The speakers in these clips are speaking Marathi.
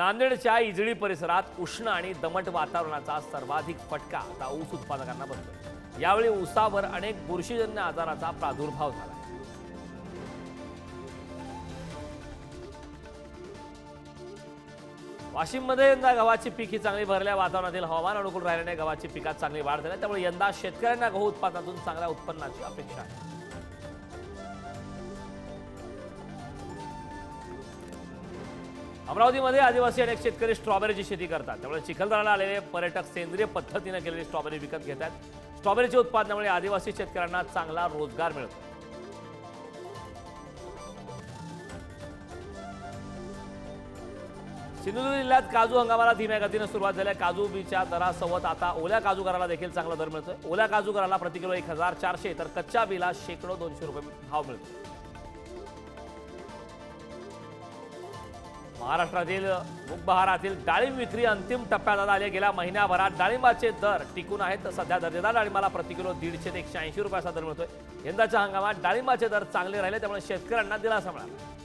नांदेडच्या इजळी परिसरात उष्ण आणि दमट वातावरणाचा सर्वाधिक फटका आता ऊस उत्पादकांना बसतोय। यावेळी ऊसावर अनेक बुरशीजन्य आजाराचा प्रादुर्भाव झाला। वाशिममध्ये यंदा गव्हाची पीक ही चांगली भरल्या वातावरणातील हवामान अनुकूल राहिल्याने गव्हाची पिकात चांगली वाढ झाली। त्यामुळे यंदा शेतकऱ्यांना गहू उत्पादनातून चांगल्या उत्पन्नाची अपेक्षा आहे। अमरावतीमध्ये आदिवासी अनेक शेतकरी स्ट्रॉबेरीची शेती करतात। त्यामुळे चिखलदऱ्याला आलेले पर्यटक सेंद्रिय पद्धतीने केलेली स्ट्रॉबेरी विकत घेतात। स्ट्रॉबेरीच्या उत्पादनामुळे आदिवासी शेतकऱ्यांना चांगला रोजगार मिळतो। सिंधुदुर्ग जिल्ह्यात काजू हंगामाला धीम्या गतीने सुरुवात झाली। काजू बीच्या दरासोबत आता ओल्या काजूगराला देखील चांगला दर मिळतोय। ओल्या काजूगराला प्रति किलो 1400 तर कच्च्या बीला शेकडो 200 रुपये भाव मिळतो। महाराष्ट्रातील मुगबहारातील डाळिंब विक्री अंतिम टप्प्यात आली। गेल्या महिन्याभरात डाळिंबाचे दर टिकून आहेत। सध्या दर्जेदार डाळिंबाला प्रति किलो 150 ते 180 रुपयाचा दर मिळतोय। यंदाच्या हंगामात डाळिंबाचे दर चांगले राहिले, त्यामुळे शेतकऱ्यांना दिलासा मिळाला।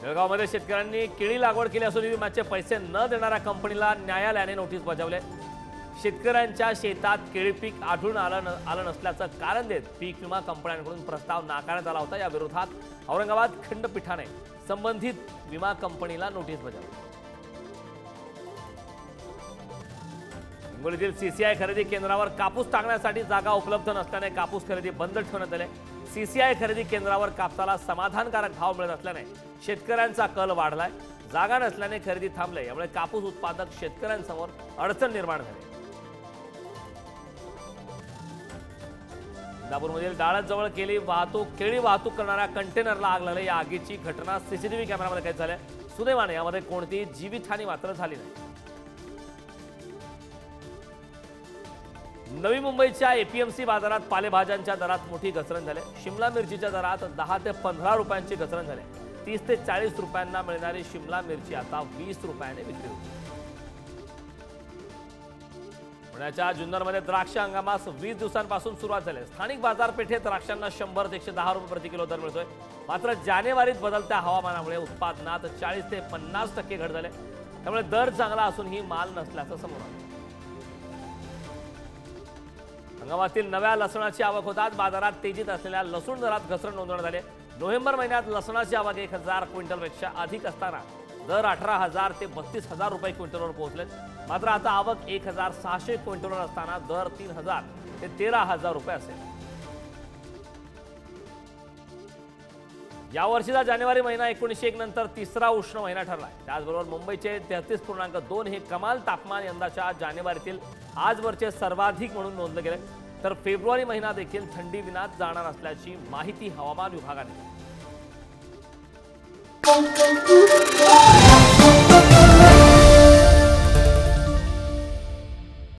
जळगावमध्ये शेतकऱ्यांनी केळी लागवड केली असून विम्याचे पैसे न देणाऱ्या कंपनीला न्यायालयाने नोटीस बजावले। शेतकऱ्यांच्या शेतात केळी पीक आढळून आलं नसल्याचं कारण देत पीक विमा कंपन्यांकडून प्रस्ताव नाकारण्यात आला होता। या विरोधात औरंगाबाद खंडपीठाने संबंधित विमा कंपनीला नोटीस बजावली। हिंगोलीतील सीसीआय खरेदी केंद्रावर कापूस टाकण्यासाठी जागा उपलब्ध नसल्याने कापूस खरेदी बंद ठेवण्यात आली। सीसीआय खरेदी केंद्रावर कापसाला समाधानकारक भाव मिळत असल्याने शेतकऱ्यांचा कल वाढलाय। जागा नसल्याने खरेदी थांबले, यामुळे कापूस उत्पादक शेतकऱ्यांसमोर अडचण निर्माण झाली। इंदापूरमधील डाळजवळ केळी वाहतूक करणाऱ्या कंटेनरला आग लागली। या आगीची घटना सीसीटीव्ही कॅमेरामध्ये कैद झाली। सुदैवाने यामध्ये कोणतीही जीवितहानी मात्र झाली नाही। नवी मुंबईच्या एपीएमसी बाजारात पालेभाज्यांच्या दरात मोठी घसरण झाली। शिमला मिरचीच्या दरात 10 ते 15 रुपयांची घसरण झाली। 30 ते 40 रुपयांना मिळणारी शिमला मिरची आता 20 रुपयाने विक्री होते। पुण्याच्या जुन्नरमध्ये द्राक्ष हंगामास 20 दिवसांपासून सुरुवात झाली। स्थानिक बाजारपेठेत द्राक्षांना 100 ते 110 रुपये प्रति किलो दर मिळतोय। मात्र जानेवारीत बदलत्या हवामानामुळे उत्पादनात 40 ते 50% घट झाले। त्यामुळे दर चांगला असूनही माल नसल्याचं समोर आलं। हंगामातील नव्या लसणाची आवक होतात बाजारात तेजीत असलेल्या लसूण दरात घसरण नोंदवण्यात आली। नोव्हेंबर महिन्यात लसणाची आवक 1000 क्विंटलपेक्षा अधिक असताना दर 18,000 ते 32,000 रुपये क्विंटलवर पोहोचले। मात्र आता आवक 1,600 क्विंटलवर असताना दर 3,000 ते 13,000 रुपये असेल। यावर्षीचा जानेवारी महिना 1901 नंतर तिसरा उष्ण महिना ठरला। त्याचबरोबर मुंबईचे 33.2 हे कमाल तापमान यंदाच्या जानेवारीतील आजवरचे सर्वाधिक म्हणून नोंदले गेले। तर फेब्रुवारी महिना देखील थंडी विनात जाणार असल्याची माहिती हवामान विभागाने दिली।